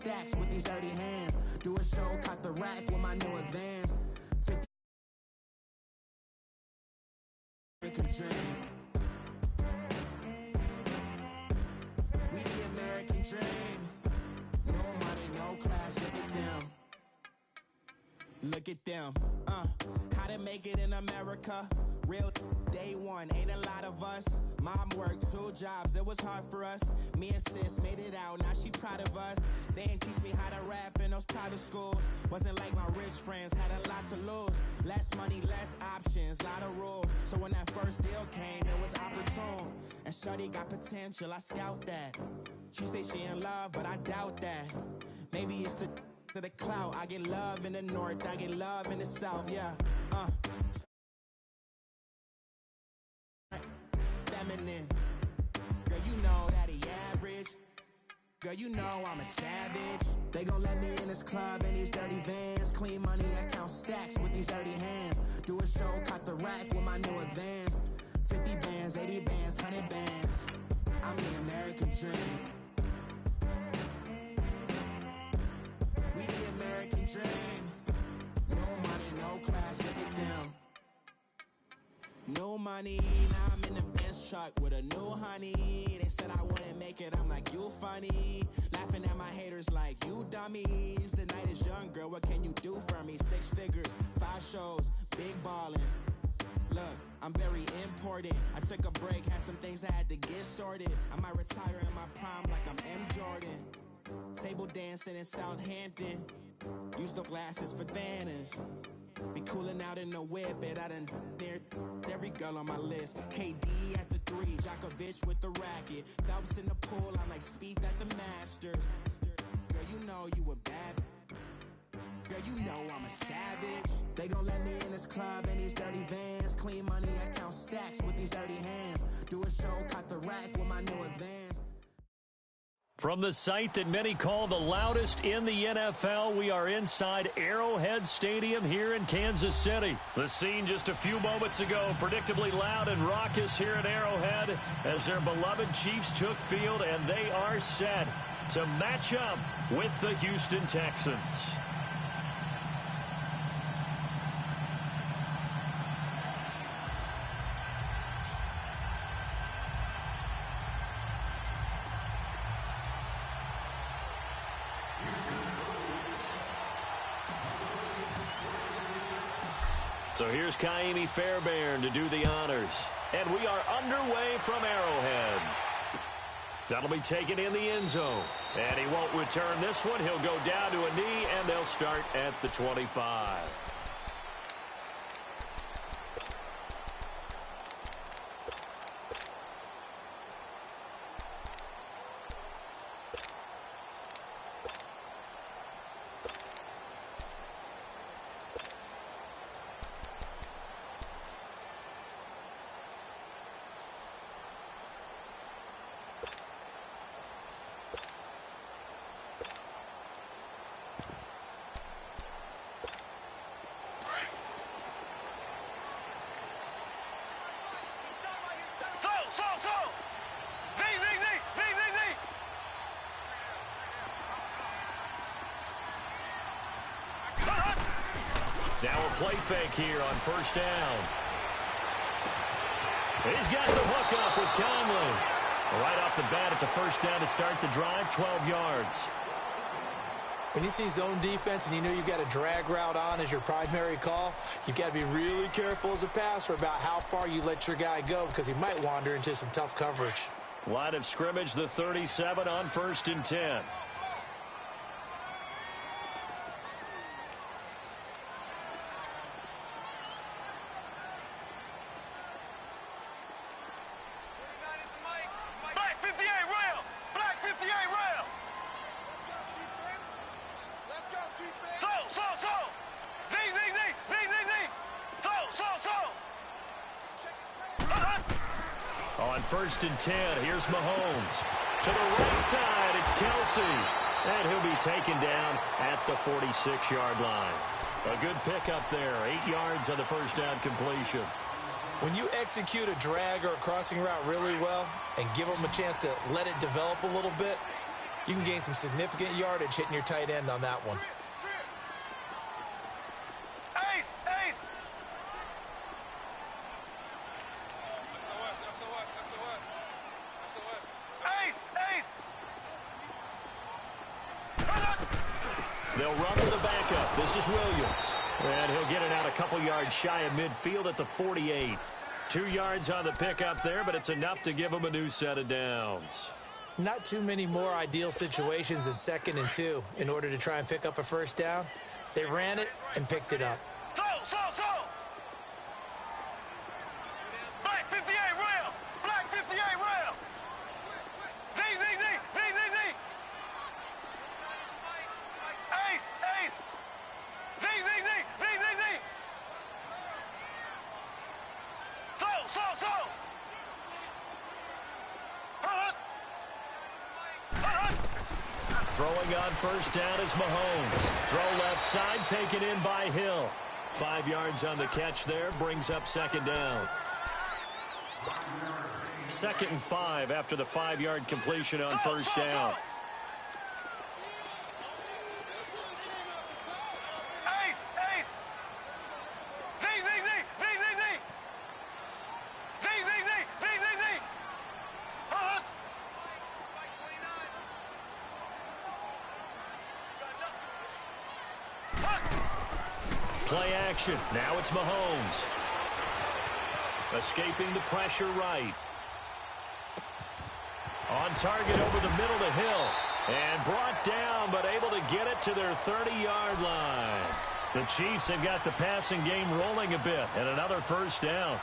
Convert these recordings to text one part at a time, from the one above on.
stacks with these dirty hands. Do a show, caught the rack with my new advance. 50 American dream. We the American dream. No money, no class, look at them. Look at them, how to make it in America. Real day one, ain't a lot of us. Mom worked 2 jobs, it was hard for us. Me and sis made it out, now she proud of us. They didn't teach me how to rap in those private schools. Wasn't like my rich friends, had a lot to lose. Less money, less options, lot of rules. So when that first deal came, it was opportune. And shorty got potential, I scout that. She say she in love, but I doubt that. Maybe it's to the clout. I get love in the north, I get love in the south, yeah. Feminine. Girl, you know that he average. Girl, you know I'm a savage. They gon' let me in this club in these dirty vans. Clean money, I count stacks with these dirty hands. Do a show, caught the rack with my new advance. 50 bands, 80 bands, 100 bands. I'm the American dream. We the American dream. No money, no class, look at them. No money, now I'm in the Benz truck with a new honey. They said I wouldn't make it, I'm like, you funny. Laughing at my haters like, you dummies. The night is young, girl, what can you do for me? 6 figures, 5 shows, big ballin'. Look, I'm very important. I took a break, had some things I had to get sorted. I might retire in my prime like I'm M. Jordan. Table dancing in Southampton. Use the glasses for Vanish. Be cooling out in the whip, and I done near every girl on my list. KD at the 3, Djokovic with the racket. Phelps in the pool, I'm like Spieth at the Masters. Girl, you know you a bad. Girl, you know I'm a savage. They gon' let me in this club in these dirty vans. Clean money, I count stacks with these dirty hands. Do a show, caught the rack with my new advance. From the site that many call the loudest in the NFL, we are inside Arrowhead Stadium here in Kansas City. The scene just a few moments ago, predictably loud and raucous here at Arrowhead as their beloved Chiefs took field, and they are set to match up with the Houston Texans. So here's Ka'imi Fairbairn to do the honors. And we are underway from Arrowhead. That'll be taken in the end zone. And he won't return this one. He'll go down to a knee, and they'll start at the 25. Now a play fake here on first down. He's got the hook up with Conley. Right off the bat, it's a first down to start the drive, 12 yards. When you see zone defense and you know you've got a drag route on as your primary call, you've got to be really careful as a passer about how far you let your guy go because he might wander into some tough coverage. Line of scrimmage, the 37 on first and 10. First and 10, here's Mahomes. To the right side, it's Kelsey. And he'll be taken down at the 46-yard line. A good pickup there, 8 yards on the first down completion. When you execute a drag or a crossing route really well and give them a chance to let it develop a little bit, You can gain some significant yardage hitting your tight end on that one. They'll run to the backup. This is Williams. And he'll get it out a couple yards shy of midfield at the 48. 2 yards on the pickup there, but it's enough to give him a new set of downs. Not too many more ideal situations in 2nd and 2 in order to try and pick up a first down. They ran it and picked it up. Black 58 rail. Black 58 rail. Z. Ace. Z. Slow. Throwing on first down is Mahomes. Throw left side, taken in by Hill. 5 yards on the catch there, brings up 2nd down. 2nd and 5 after the 5-yard completion on first down. Play action. Now it's Mahomes. Escaping the pressure right. On target over the middle to Hill. And brought down, but able to get it to their 30-yard line. The Chiefs have got the passing game rolling a bit. And another first down.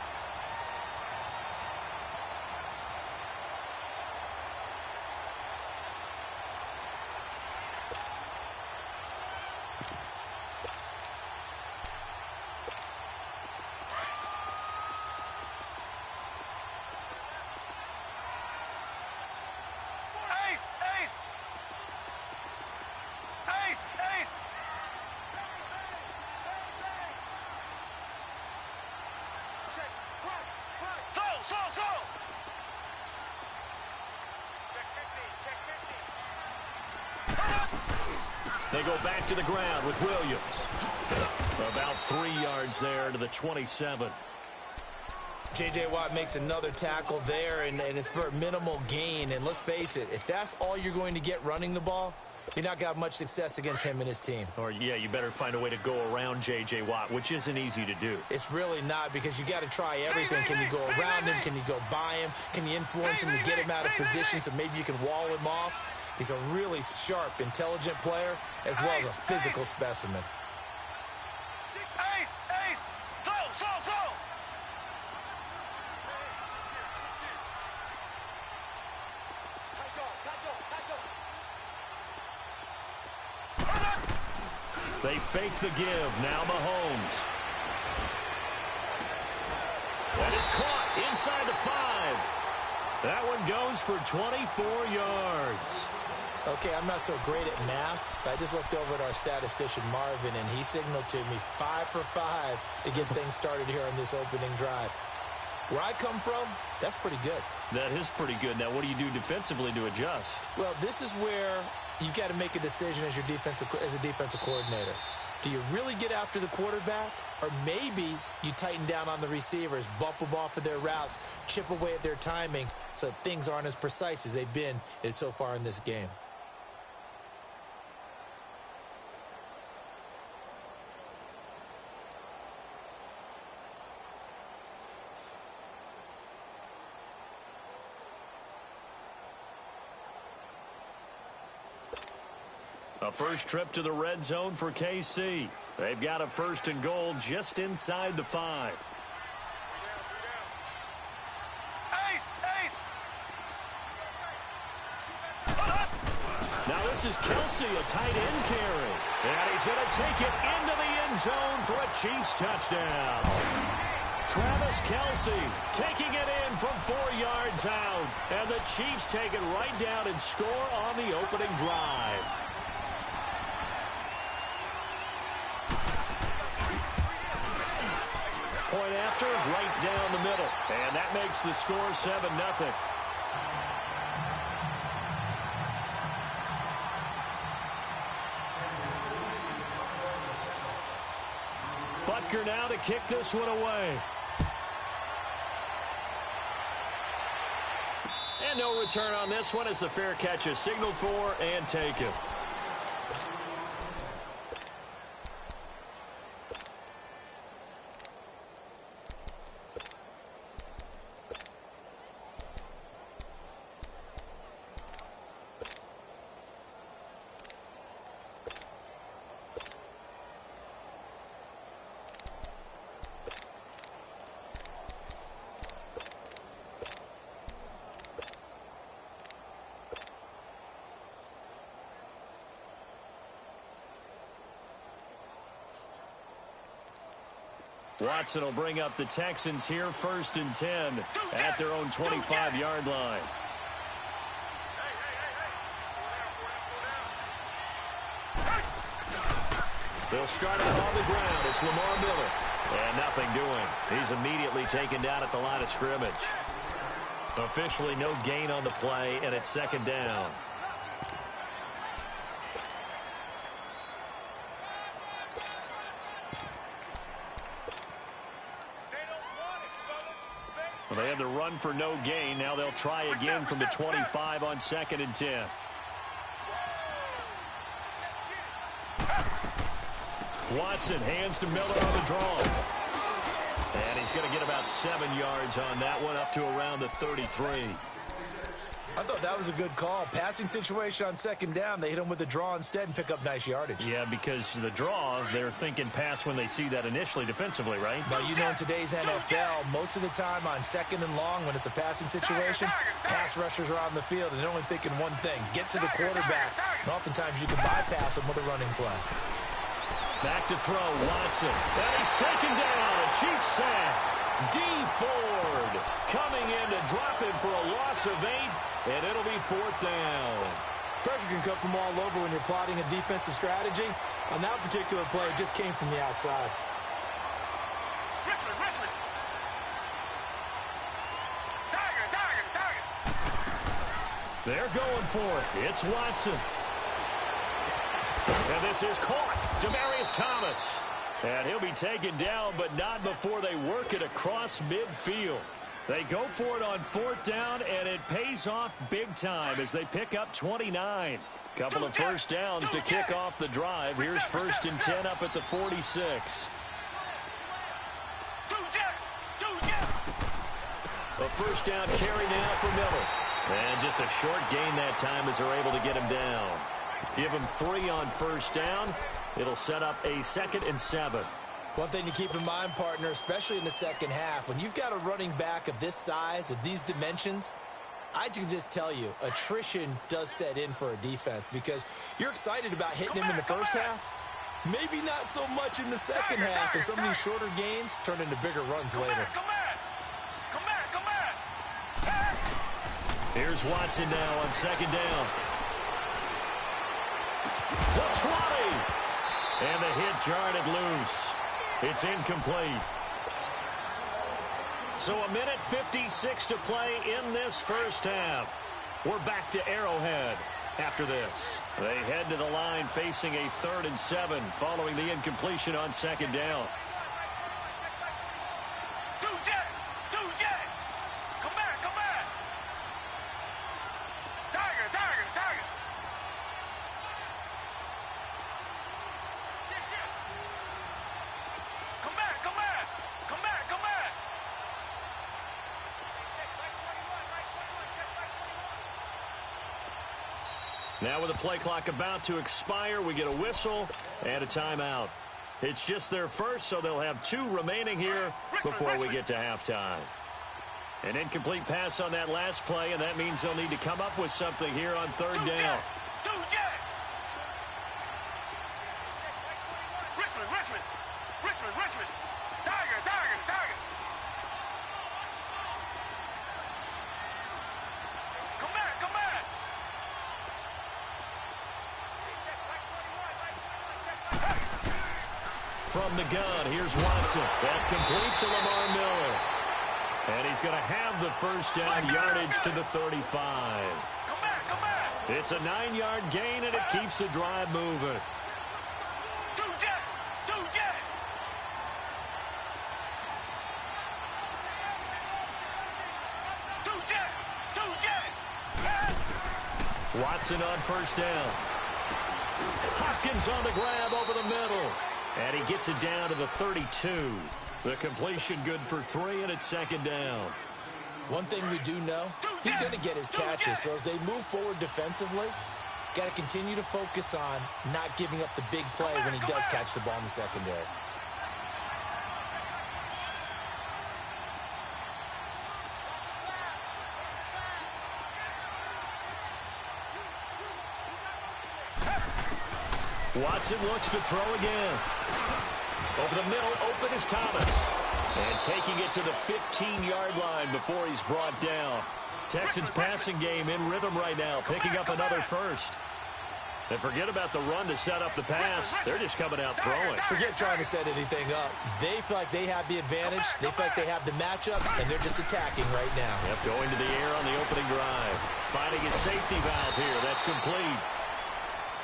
They go back to the ground with Williams. About 3 yards there to the 27. J.J. Watt makes another tackle there, and it's for a minimal gain. And let's face it, if that's all you're going to get running the ball, you're not going to have much success against him and his team. Or, yeah, you better find a way to go around J.J. Watt, which isn't easy to do. It's really not, because you got to try everything. Can you go around him? Can you go by him? Can you influence him to get him out of position so maybe you can wall him off? He's a really sharp, intelligent player, as well as a physical specimen. They fake the give. Now Mahomes. That is caught inside the 5. That one goes for 24 yards. Okay, I'm not so great at math, but I just looked over at our statistician, Marvin, and he signaled to me 5 for 5 to get things started here on this opening drive. Where I come from, that's pretty good. That is pretty good. Now, what do you do defensively to adjust? Well, this is where you got to make a decision as a defensive coordinator. Do you really get after the quarterback? Or maybe you tighten down on the receivers, bump them off of their routes, chip away at their timing so things aren't as precise as they've been so far in this game. A first trip to the red zone for KC. They've got a 1st and goal just inside the 5. Now this is Kelsey, a tight end carry. And he's going to take it into the end zone for a Chiefs touchdown. Travis Kelsey taking it in from 4 yards out. And the Chiefs take it right down and score on the opening drive. Point after, right down the middle. And that makes the score 7-0. Butker now to kick this one away. And no return on this one as the fair catch is signaled for and taken. Watson will bring up the Texans here 1st and 10 at their own 25-yard line. They'll start out on the ground. It's Lamar Miller. And nothing doing. He's immediately taken down at the line of scrimmage. Officially no gain on the play, and it's 2nd down. Well, they had to run for no gain. Now they'll try again from the 25 on 2nd and 10. Watson hands to Miller on the draw. And he's going to get about 7 yards on that one, up to around the 33. I thought that was a good call. Passing situation on 2nd down. They hit him with the draw instead and pick up nice yardage. Yeah, because the draw, they're thinking pass when they see that initially defensively, right? But you know, in today's NFL, most of the time on 2nd and long, when it's a passing situation, pass rushers are on the field and they're only thinking one thing, get to the quarterback. And oftentimes you can bypass them with a running play. Back to throw, Watson. And he's taken down. A Chiefs sack. D. Ford coming in to drop him for a loss of 8. And it'll be 4th down. Pressure can come from all over when you're plotting a defensive strategy. On that particular play, it just came from the outside. Richmond. Tiger. They're going for it. It's Watson. And this is caught. Demaryius Thomas. And he'll be taken down, but not before they work it across midfield. They go for it on 4th down, and it pays off big time as they pick up 29. Couple of first downs to kick off the drive. Here's 1st and 10 up at the 46. A first down carry now for Miller. And just a short gain that time as they're able to get him down. Give him 3 on 1st down. It'll set up a 2nd and 7. One thing to keep in mind, partner, especially in the second half, when you've got a running back of this size, of these dimensions, I can just tell you, attrition does set in for a defense because you're excited about hitting him in the first half. Maybe not so much in the second half, and some of these shorter gains turn into bigger runs later. Come on. Here's Watson now on 2nd down. The trolley. And the hit jarred it loose. It's incomplete. So a minute 56 to play in this first half. We're back to Arrowhead after this. They head to the line facing a 3rd and 7 following the incompletion on 2nd down. Come back. Tiger. Come back. Now with the play clock about to expire, we get a whistle and a timeout. It's just their first, so they'll have 2 remaining here before we get to halftime. An incomplete pass on that last play, and that means they'll need to come up with something here on 3rd down. Richmond. Tiger. Come back. From the gun, here's Watson. That complete to Lamar Miller. And he's going to have the first down, yardage to the 35. Come back. It's a 9-yard gain, and it keeps the drive moving. Watson on first down. Hopkins on the grab over the middle. And he gets it down to the 32. The completion good for 3, and it's second down. One thing we do know, he's going to get his catches. So as they move forward defensively, got to continue to focus on not giving up the big play when he does catch the ball in the secondary. Watson looks to throw again. Over the middle, open is Thomas. And taking it to the 15-yard line before he's brought down. Texans passing game in rhythm right now, picking up another first. And forget about the run to set up the pass. They're just coming out throwing. Forget trying to set anything up. They feel like they have the advantage. They feel like they have the matchups, and they're just attacking right now. Yep, going to the air on the opening drive. Finding his safety valve here. That's complete.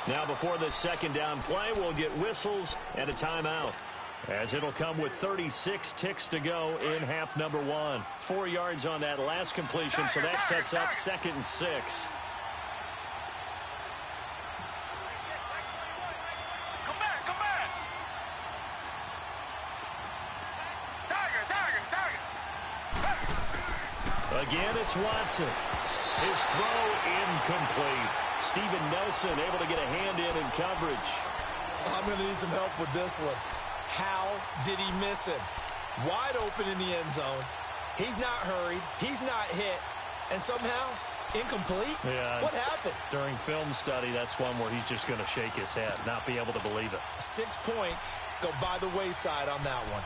Now before this second down play, we'll get whistles and a timeout, as it'll come with 36 ticks to go in half number 1. 4 yards on that last completion, so that sets up 2nd and 6. Come back. Tiger. Again, it's Watson. His throw incomplete. Steven Nelson able to get a hand in coverage. I'm going to need some help with this one. How did he miss him? Wide open in the end zone. He's not hurried. He's not hit. And somehow, incomplete? Yeah. What happened? During film study, that's one where he's just going to shake his head, not be able to believe it. 6 points go by the wayside on that one.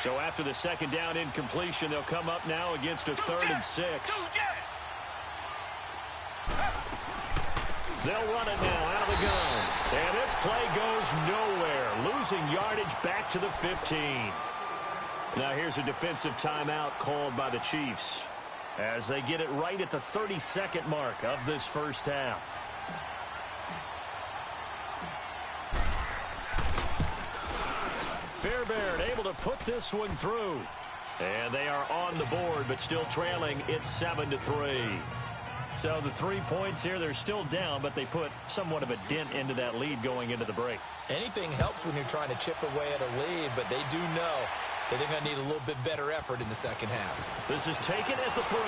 So after the second down incompletion, they'll come up now against a 3rd and 6. They'll run it now out of the gun. And this play goes nowhere. Losing yardage back to the 15. Now here's a defensive timeout called by the Chiefs, as they get it right at the 32nd mark of this first half. Fairbairn able to put this one through. And they are on the board, but still trailing. It's 7-3. So the 3 points here, they're still down, but they put somewhat of a dent into that lead going into the break. Anything helps when you're trying to chip away at a lead, but they do know that they're going to need a little bit better effort in the second half. This is taken at the 3.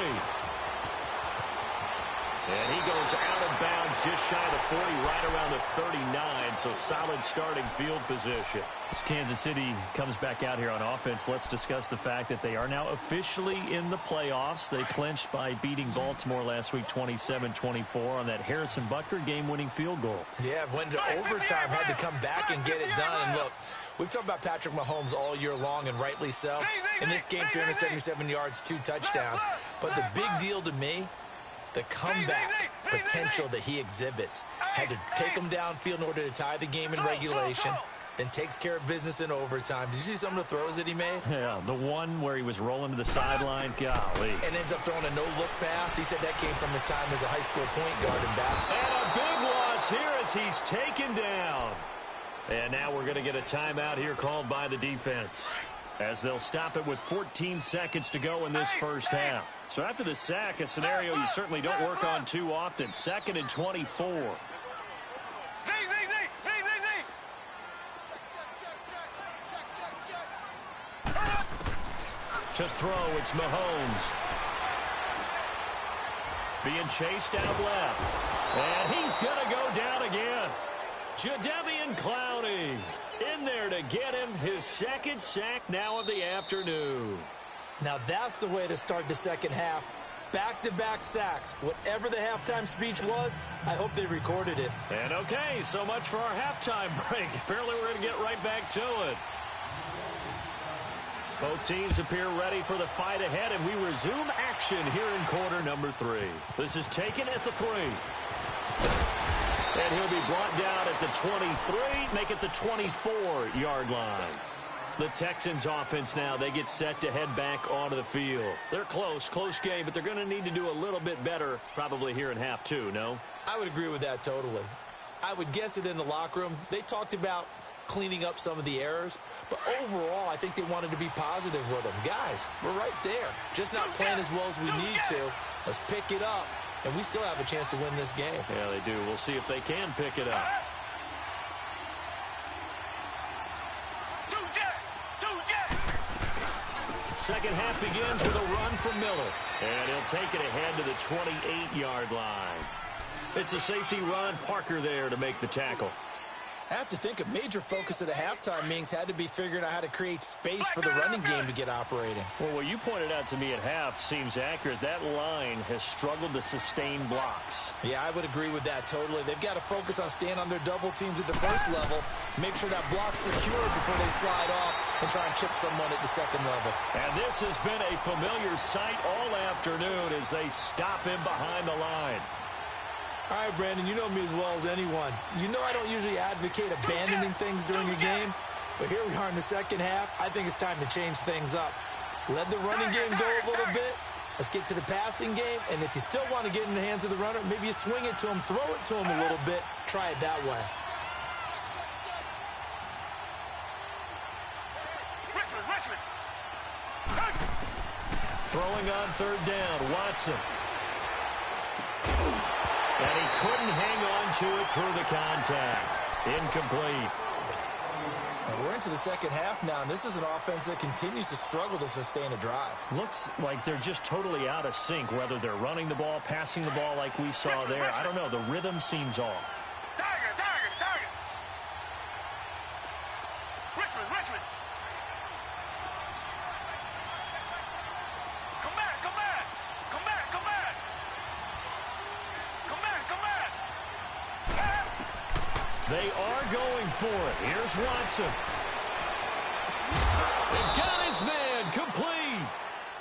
And he goes out of bounds just shy of the 40, right around the 39, so solid starting field position. As Kansas City comes back out here on offense, let's discuss the fact that they are now officially in the playoffs. They clinched by beating Baltimore last week 27-24 on that Harrison Butker game-winning field goal. Yeah, went to overtime, had to come back and get it done. And look, we've talked about Patrick Mahomes all year long, and rightly so. In this game, 377 yards, 2 touchdowns. But the big deal to me, the comeback potential that he exhibits. Had to take him downfield in order to tie the game in regulation, then takes care of business in overtime. Did you see some of the throws that he made? Yeah, the one where he was rolling to the sideline, golly. And ends up throwing a no-look pass. He said that came from his time as a high school point guard and back. And a big loss here as he's taken down. And now we're going to get a timeout here called by the defense, as they'll stop it with 14 seconds to go in this first half. So after the sack, a scenario you certainly don't work on too often. 2nd and 24. To throw, it's Mahomes. Being chased out left. And he's going to go down again. Jadeveon Clowney in there to get him his 2nd sack now of the afternoon. Now that's the way to start the second half. Back-to-back sacks. Whatever the halftime speech was, I hope they recorded it. And okay, so much for our halftime break. Apparently we're going to get right back to it. Both teams appear ready for the fight ahead, and we resume action here in quarter number 3. This is taken at the 3. And he'll be brought down at the 23, make it the 24-yard line. The Texans offense now, they get set to head back onto the field. They're close game, but they're going to need to do a little bit better probably here in half 2, no? I would agree with that totally. I would guess it in the locker room. They talked about cleaning up some of the errors. But overall, I think they wanted to be positive with them. Guys, we're right there. Just not playing as well as we need to. Let's pick it up, and we still have a chance to win this game. Yeah, they do. We'll see if they can pick it up. Second half begins with a run from Miller. And he'll take it ahead to the 28-yard line. It's a safety run. Parker there to make the tackle. I have to think a major focus of the halftime meetings had to be figuring out how to create space for the running game to get operating. Well, what you pointed out to me at half seems accurate. That line has struggled to sustain blocks. Yeah, I would agree with that totally. They've got to focus on staying on their double teams at the first level, make sure that block's secure before they slide off and try and chip someone at the second level. And this has been a familiar sight all afternoon as they stop him behind the line. All right, Brandon, you know me as well as anyone. You know I don't usually advocate abandoning things during a game, but here we are in the second half. I think it's time to change things up. Let the running game go a little bit. Let's get to the passing game, and if you still want to get in the hands of the runner, maybe you swing it to him, throw it to him a little bit. Try it that way. Richmond. Throwing on third down, Watson. And he couldn't hang on to it through the contact. Incomplete. And we're into the second half now, and this is an offense that continues to struggle to sustain a drive. Looks like they're just totally out of sync, whether they're running the ball, passing the ball like we saw there. I don't know. The rhythm seems off. Target. Richmond. Come back. They are going for it. Here's Watson. They've got his man complete.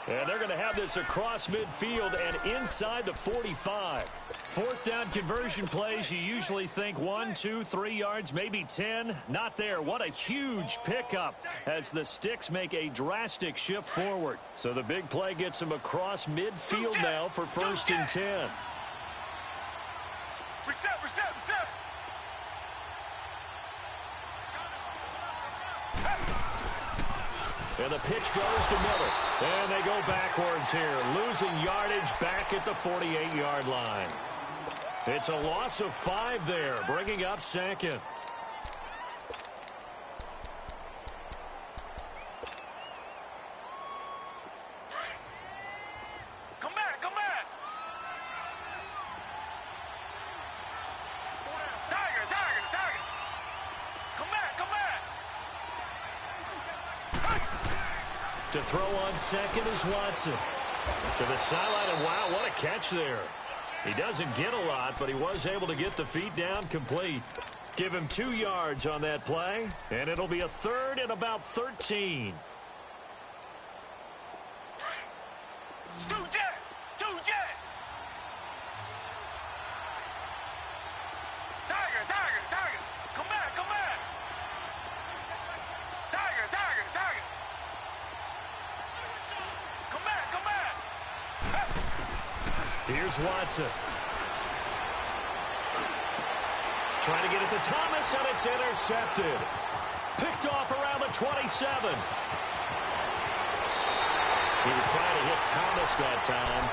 And they're going to have this across midfield and inside the 45. Fourth down conversion plays, you usually think 1, 2, 3 yards, maybe 10. Not there. What a huge pickup as the Sticks make a drastic shift forward. So the big play gets them across midfield now for 1st and 10. Reset. And the pitch goes to Miller. And they go backwards here, losing yardage back at the 48-yard line. It's a loss of 5 there, bringing up second. Come back. Target. Come back. To throw on second is Watson. To the sideline, and wow, what a catch there. He doesn't get a lot, but he was able to get the feet down complete. Give him 2 yards on that play, and it'll be a 3rd and about 13. Do jet. Target. Come back. Target. Come back. Here's Watson. Trying to get it to Thomas, and it's intercepted. Picked off around the 27. He was trying to hit Thomas that time.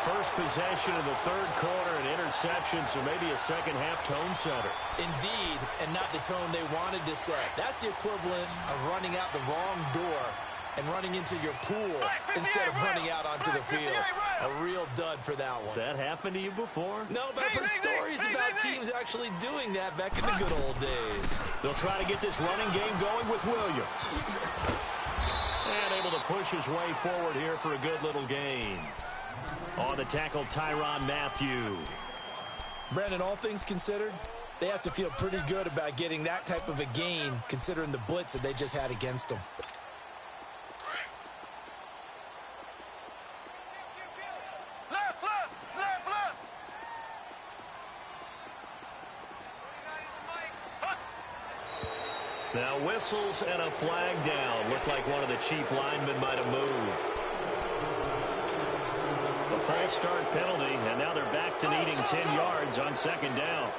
First possession of the third quarter, an interception, so maybe a second half tone setter. Indeed, and not the tone they wanted to set. That's the equivalent of running out the wrong door and running into your pool instead of running out onto the field. A real dud for that one. Has that happened to you before? No, but I've heard stories about teams actually doing that back in the good old days. They'll try to get this running game going with Williams. And able to push his way forward here for a good little gain. On the tackle, Tyrann Mathieu. Brandon, all things considered, they have to feel pretty good about getting that type of a gain considering the blitz that they just had against them. Now whistles and a flag down. Looked like one of the chief linemen might have moved. A false start penalty, and now they're back to needing 10 yards on second down.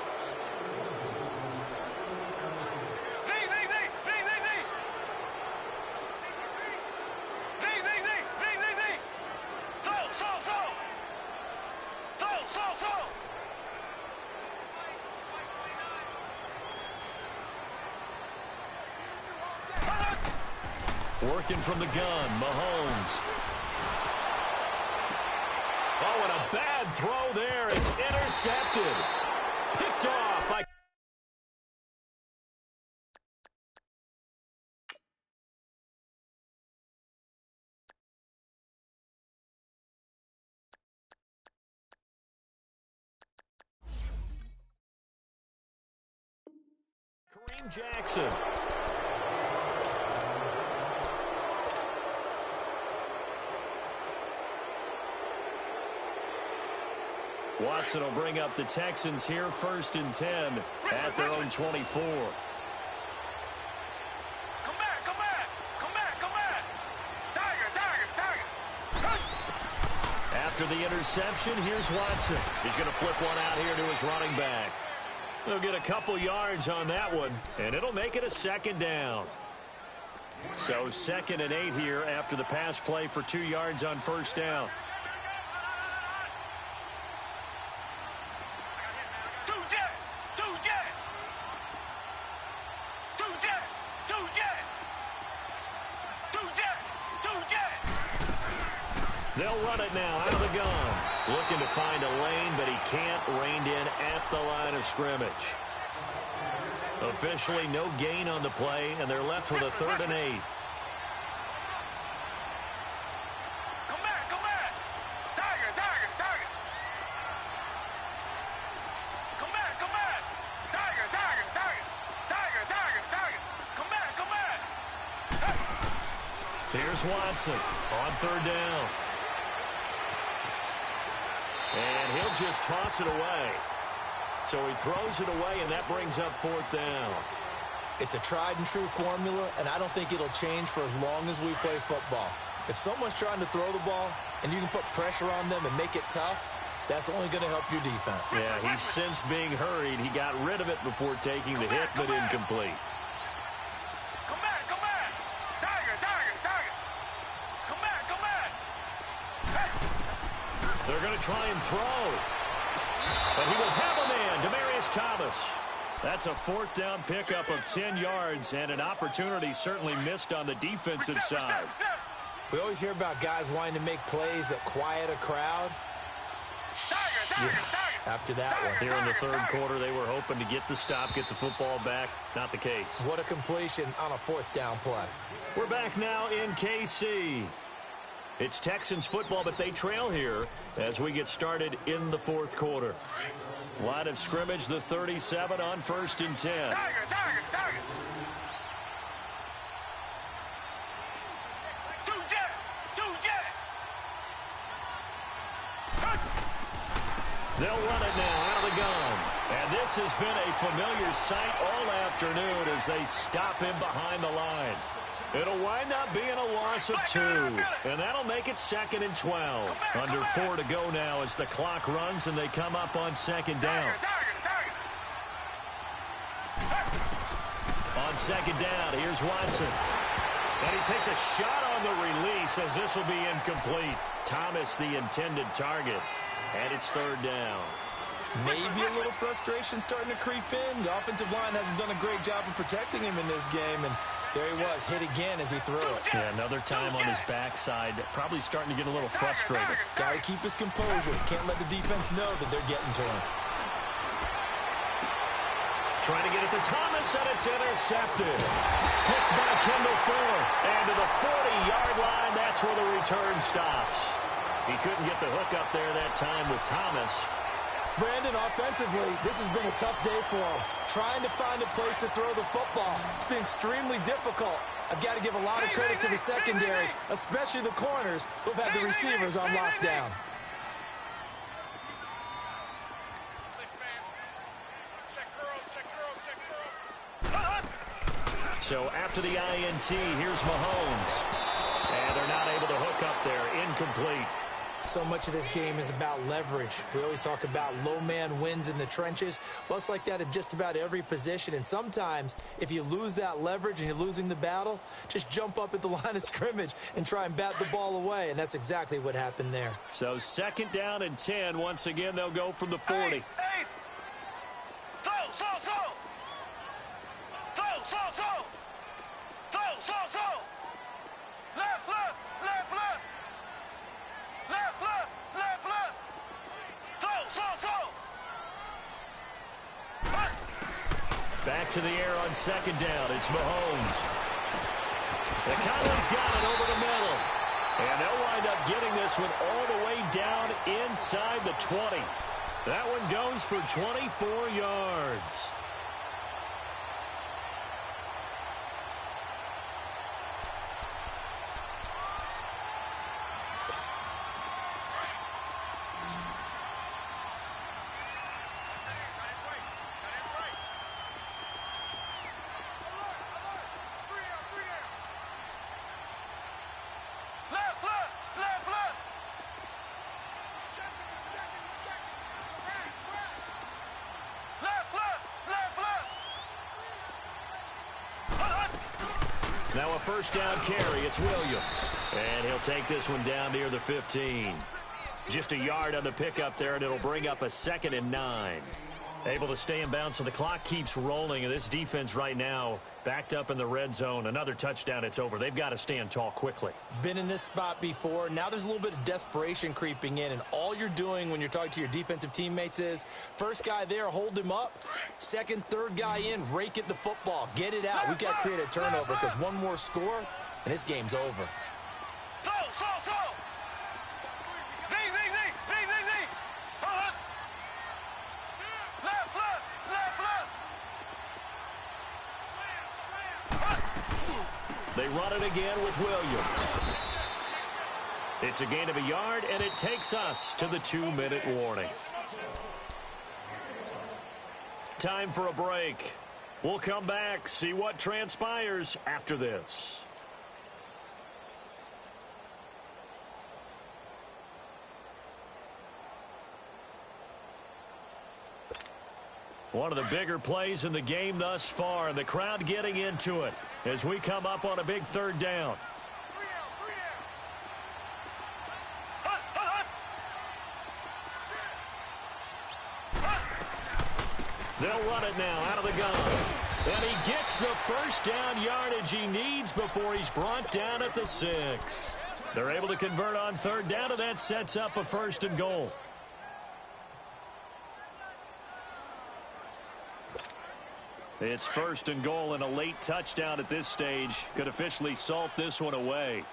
Working from the gun, Mahomes. Oh, and a bad throw there. It's intercepted. Picked off by... Kareem Jackson. Watson will bring up the Texans here, 1st and 10 at their own 24. Come back, come back, come back, come back. Tiger. After the interception, here's Watson. He's going to flip one out here to his running back. He'll get a couple yards on that one, and it'll make it a 2nd down. So 2nd and 8 here after the pass play for 2 yards on 1st down. They'll run it now out of the gun. Looking to find a lane, but he can't. Reined in at the line of scrimmage. Officially no gain on the play, and they're left with a 3rd and 8. Come back, come back. Tiger. Come back, come back. Tiger. Come back. Here's Watson on 3rd down. And he'll just toss it away. So he throws it away, and that brings up 4th down. It's a tried-and-true formula, and I don't think it'll change for as long as we play football. If someone's trying to throw the ball and you can put pressure on them and make it tough, that's only going to help your defense. Yeah, he's since being hurried. He got rid of it before taking the hit, but incomplete. Come back. Tiger. Come back. They're going to try and throw. But he will have a man, Demaryius Thomas. That's a 4th down pickup of 10 yards, and an opportunity certainly missed on the defensive side. We always hear about guys wanting to make plays that quiet a crowd. After that one. Here in the 3rd quarter, they were hoping to get the stop, get the football back. Not the case. What a completion on a 4th down play. We're back now in KC. It's Texans football, but they trail here as we get started in the 4th quarter. Line of scrimmage, the 37 on 1st and 10. Tiger. They'll run it now out of the gun. And this has been a familiar sight all afternoon as they stop him behind the line. It'll wind up being a loss of 2, and that'll make it 2nd and 12. Under 4 to go now as the clock runs and they come up on 2nd down. On 2nd down, here's Watson. And he takes a shot on the release as this will be incomplete. Thomas the intended target, and it's 3rd down. Maybe a little frustration starting to creep in. The offensive line hasn't done a great job of protecting him in this game, and there he was, hit again as he threw it. Yeah, another time on his backside, probably starting to get a little frustrated. Got to keep his composure. Can't let the defense know that they're getting to him. Trying to get it to Thomas, and it's intercepted. Picked by Kendall Fuller. And to the 40-yard line, that's where the return stops. He couldn't get the hook up there that time with Thomas. Brandon, offensively, this has been a tough day for him. Trying to find a place to throw the football. It's been extremely difficult. I've got to give a lot of credit to the secondary, especially the corners who've had the receivers on lockdown. So after the INT, here's Mahomes. And they're not able to hook up there. Incomplete. So much of this game is about leverage. We always talk about low man wins in the trenches. Well, it's like that in just about every position. And sometimes, if you lose that leverage and you're losing the battle, just jump up at the line of scrimmage and try and bat the ball away. And that's exactly what happened there. So 2nd down and 10. Once again, they'll go from the 40. to the air on second down. It's Mahomes. And Conley's got it over the middle. And they'll wind up getting this one all the way down inside the 20. That one goes for 24 yards. Now a first down carry. It's Williams. And he'll take this one down near the 15. Just a yard on the pickup there, and it'll bring up a 2nd and 9. Able to stay in bounds, so the clock keeps rolling. And this defense right now backed up in the red zone. Another touchdown, it's over. They've got to stand tall quickly. Been in this spot before. Now there's a little bit of desperation creeping in. And all you're doing when you're talking to your defensive teammates is, first guy there, hold him up. Second, third guy in, rake at the football. Get it out. We've got to create a turnover because one more score, and this game's over. They run it again with Williams. It's a gain of a yard, and it takes us to the 2-minute warning. Time for a break. We'll come back, see what transpires after this. One of the bigger plays in the game thus far, and the crowd getting into it as we come up on a big third down. They'll run it now out of the gun. And he gets the first down yardage he needs before he's brought down at the 6. They're able to convert on third down, and that sets up a 1st and goal. It's 1st and goal, and a late touchdown at this stage could officially salt this one away.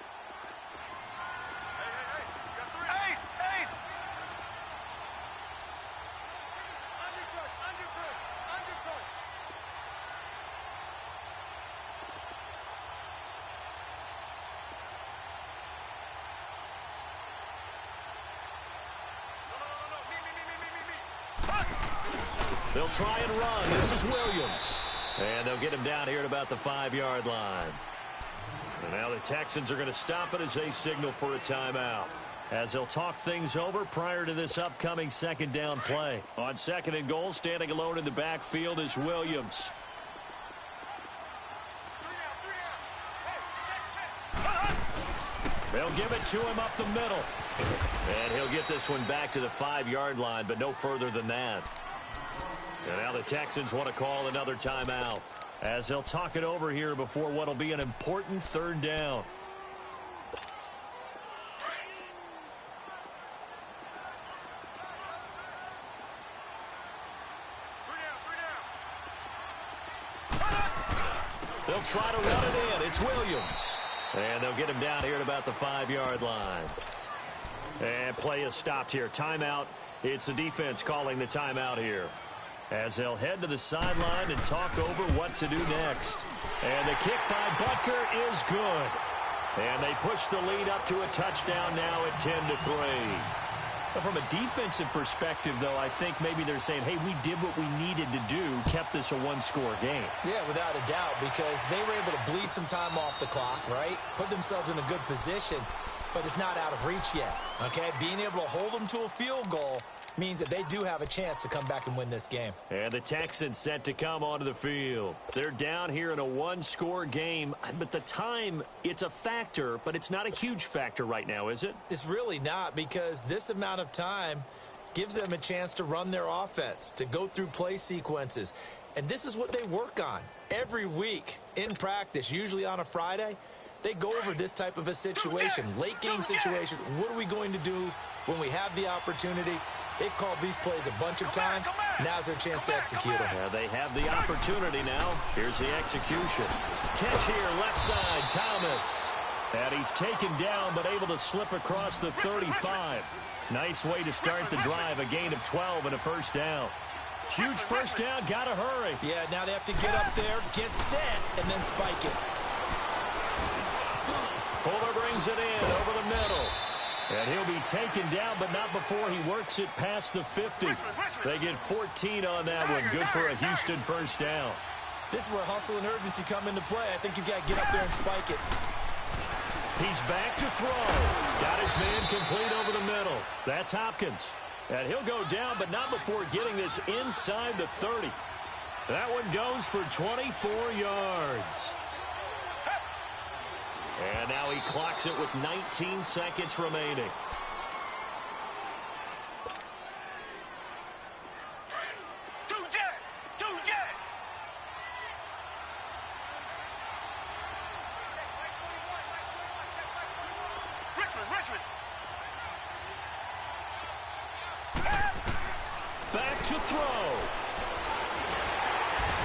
They'll try and run. This is Williams. And they'll get him down here at about the 5-yard line. And now the Texans are going to stop it as they signal for a timeout, as they'll talk things over prior to this upcoming 2nd down play. On 2nd and goal, standing alone in the backfield is Williams. They'll give it to him up the middle. And he'll get this one back to the 5-yard line, but no further than that. And now the Texans want to call another timeout, as they'll talk it over here before what will be an important 3rd down. They'll try to run it in. It's Williams. And they'll get him down here at about the 5-yard line. And play is stopped here. Timeout. It's the defense calling the timeout here, as they'll head to the sideline and talk over what to do next. And the kick by Butker is good. And they push the lead up to a touchdown now at 10-3. But from a defensive perspective, though, I think maybe they're saying, hey, we did what we needed to do, kept this a one-score game. Yeah, without a doubt, because they were able to bleed some time off the clock, right? Put themselves in a good position, but it's not out of reach yet, okay? Being able to hold them to a field goal means that they do have a chance to come back and win this game. And the Texans set to come onto the field. They're down here in a one-score game, but the time, it's a factor, but it's not a huge factor right now, is it? It's really not, because this amount of time gives them a chance to run their offense, to go through play sequences. And this is what they work on every week in practice, usually on a Friday. They go over this type of a situation, late game situation. What are we going to do when we have the opportunity? They've called these plays a bunch of times. Now's their chance to execute them. They have the opportunity now. Here's the execution. Catch here, left side, Thomas. And he's taken down, but able to slip across the 35. Nice way to start the drive, a gain of 12 and a first down. Huge first down, gotta hurry. Yeah, now they have to get up there, get set, and then spike it. Fuller brings it in over the middle. And he'll be taken down, but not before he works it past the 50. They get 14 on that one. Good for a Houston first down. This is where hustle and urgency come into play. I think you've got to get up there and spike it. He's back to throw. Got his man complete over the middle. That's Hopkins. And he'll go down, but not before getting this inside the 30. That one goes for 24 yards. And now he clocks it with 19 seconds remaining. Richmond. Back to throw.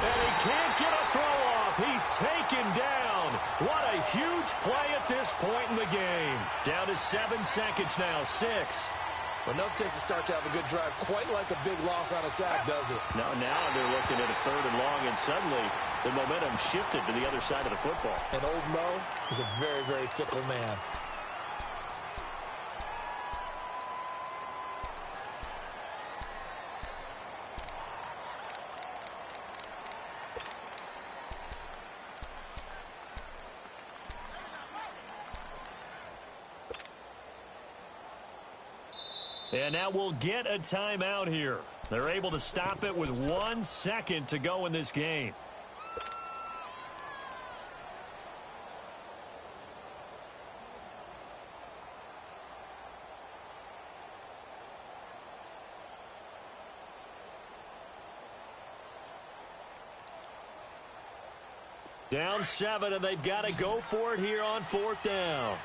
And he can't get a throw off. He's taken down. What a huge play at this point in the game. Down to 7 seconds now. 6. Enough takes to start to have a good drive. Quite like a big loss on a sack, does it? Now they're looking at a 3rd and long, and suddenly the momentum shifted to the other side of the football. And old Mo is a very, very fickle man. And now we'll get a timeout here. They're able to stop it with 1 second to go in this game. Down 7, and they've got to go for it here on 4th down.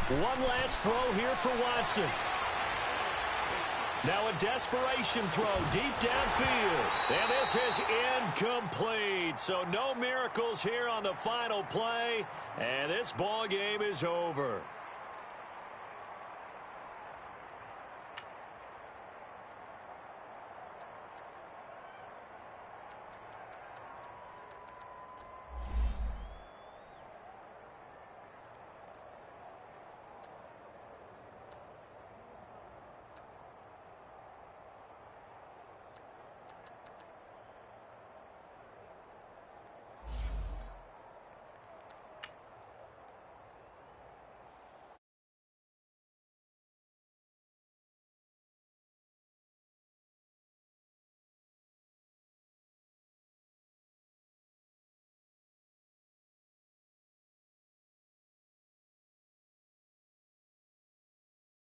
One last throw here for Watson. Now a desperation throw deep downfield. And this is incomplete. So no miracles here on the final play. And this ball game is over.